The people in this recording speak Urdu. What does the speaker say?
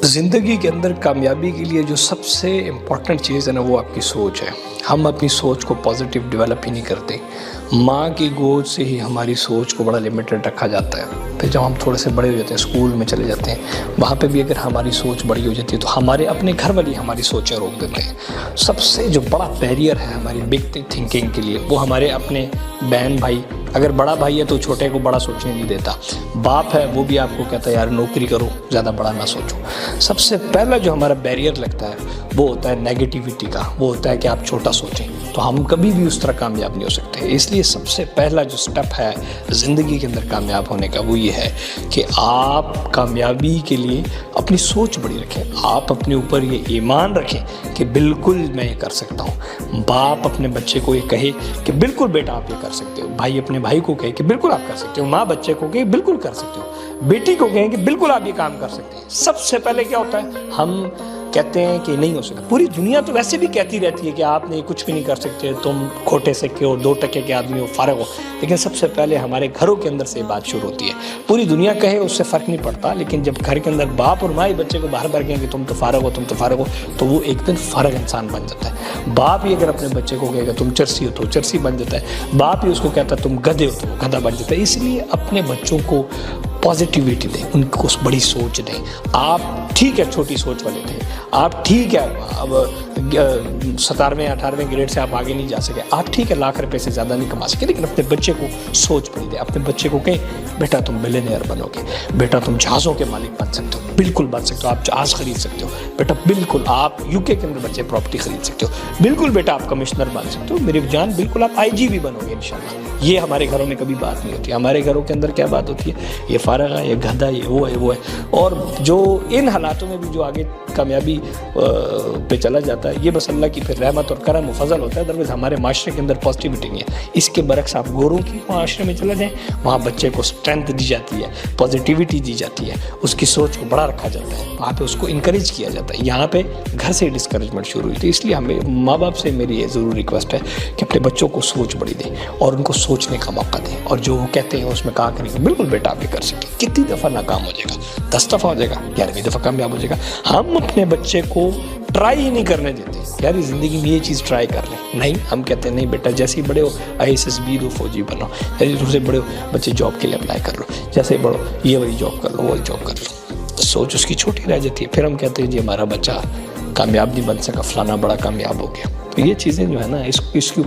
زندگی کے اندر کامیابی کے لیے جو سب سے امپورٹنٹ چیز ہے نا، وہ آپ کی سوچ ہے۔ ہم اپنی سوچ کو پازیٹیو ڈیولپ ہی نہیں کرتے۔ ماں کی گود سے ہی ہماری سوچ کو بڑا لمیٹڈ رکھا جاتا ہے۔ پھر جب ہم تھوڑے سے بڑے ہو جاتے ہیں، اسکول میں چلے جاتے ہیں، وہاں پہ بھی اگر ہماری سوچ بڑی ہو جاتی ہے تو ہمارے اپنے گھر والی ہماری سوچیں روک دیتے ہیں۔ سب سے جو بڑا بیریئر ہے ہماری بگ تھنکنگ کے لیے، وہ ہمارے اپنے بہن بھائی۔ اگر بڑا بھائی ہے تو چھوٹے کو بڑا سوچنے نہیں دیتا، باپ ہے وہ بھی آپ کو کہتا ہے یار نوکری کرو، زیادہ بڑا نہ سوچو۔ سب سے پہلا جو ہمارا بیریئر لگتا ہے وہ ہوتا ہے نیگیٹیوٹی کا، وہ ہوتا ہے کہ آپ چھوٹا سوچیں، تو ہم کبھی بھی اس طرح کامیاب نہیں ہو سکتے۔ اس لیے سب سے پہلا جو سٹیپ ہے زندگی کے اندر کامیاب ہونے کا، وہ یہ ہے کہ آپ کامیابی کے لیے اپنی سوچ بڑی رکھیں۔ آپ اپنے اوپر یہ ایمان رکھیں کہ بالکل میں یہ کر سکتا ہوں۔ باپ اپنے بچے کو یہ کہے کہ بالکل بیٹا آپ یہ کر سکتے ہو، بھائی اپنے بھائی کو کہے کہ بالکل آپ کر سکتے ہو، ماں بچے کو کہے بالکل کر سکتے ہو، بیٹی کو کہیں کہ بالکل آپ یہ کام کر سکتے ہیں۔ سب سے پہلے کیا ہوتا ہے، ہم کہتے ہیں کہ نہیں ہو سکتا۔ پوری دنیا تو ویسے بھی کہتی رہتی ہے کہ آپ نے کچھ بھی نہیں کر سکتے، تم کھوٹے سکے ہو، 2% کے آدمی ہو، فارغ ہو۔ لیکن سب سے پہلے ہمارے گھروں کے اندر سے یہ بات شروع ہوتی ہے۔ پوری دنیا کہے اس سے فرق نہیں پڑتا، لیکن جب گھر کے اندر باپ اور ماں بچے کو باہر بھر گئے کہ تم تو فارغ ہو، تم تو فارغ ہو، تو وہ ایک دن فارغ انسان بن جاتا ہے۔ باپ ہی اگر اپنے بچے کو کہے گا تم چرسی ہو تو چرسی بن جاتا ہے۔ باپ ہی اس کو کہتا ہے تم گدھے ہو تو گدھا بن جاتا ہے۔ اس لیے اپنے بچوں کو پازیٹیوٹی دیں، ان کو بڑی سوچ دیں۔ آپ ٹھیک ہے چھوٹی سوچ والے تھے، آپ ٹھیک ہے اب 17ویں 18ویں گریڈ سے آپ آگے نہیں جا سکے، آپ ٹھیک ہے لاکھ روپے سے زیادہ نہیں کما سکے، لیکن اپنے بچے کو سوچ بڑی دیں۔ اپنے بچے کو کہیں بیٹا تم ملینئر بنو گے، بیٹا تم جہازوں کے مالک بن سکتے ہو، بالکل بن سکتے ہو، آپ جہاز خرید سکتے ہو بیٹا، بالکل آپ UK کے اندر بچے پراپرٹی خرید سکتے ہو، بالکل بیٹا آپ کمشنر بن سکتے ہو، میری جان بالکل آپ IG بھی بنو گے انشاءاللہ۔ یہ ہمارے گھروں میں کبھی بات نہیں ہوتی۔ ہمارے گھروں کے اندر کیا بات ہوتی ہے، یہ فارغ ہے، یہ گدھا، یہ وہ ہے۔ اور جو ان حالاتوں میں بھی جو آگے کامیابی پہ چلا جاتا ہے، یہ بس اللہ کی پھر رحمت اور کرم و فضل ہوتا ہے۔ ادروائز ہمارے معاشرے کے اندر پازیٹیوٹی نہیں ہے۔ اس کے برعکس آپ گوروں کی معاشرے میں چلے جائیں، وہاں بچے کو اسٹرینتھ دی جاتی ہے، پازیٹیوٹی دی جاتی ہے، اس کی سوچ کو بڑا رکھا جاتا ہے، وہاں پہ اس کو انکریج کیا جاتا ہے۔ یہاں پہ گھر سے ڈسکریجمنٹ شروع ہوئی تھی۔ اس لیے ہمیں ماں باپ سے میری یہ ضرور ریکویسٹ ہے کہ اپنے بچوں کو سوچ بڑی دیں اور ان کو سوچنے کا موقع دیں، اور جو وہ کہتے ہیں اس میں کہا کریں کہ بالکل بیٹا آپ یہ کر سکتے ہیں۔ کتنی دفعہ ناکام ہو جائے گا، 10 دفعہ ہو جائے گا، 11ویں دفعہ کامیاب ہو جائے گا۔ ہم اپنے بچے کو ٹرائی ہی نہیں کرنے دیتے، یار زندگی میں یہ چیز ٹرائی کر لیں، نہیں، ہم کہتے ہیں نہیں بیٹا جیسے ہی بڑے ہو IAS بھی دو، فوجی بنو، جیسے بڑے ہو بچے جاب کے لیے اپلائی کر لو، جیسے بڑو یہ والی جاب کر لو، وہ والی جاب کر لو۔ سوچ اس کی چھوٹی رہ جاتی ہے، پھر ہم کہتے ہیں جی ہمارا بچہ کامیاب نہیں بن سکا، فلانا بڑا کامیاب ہو گیا۔ تو یہ چیزیں جو ہے نا اس کے اوپر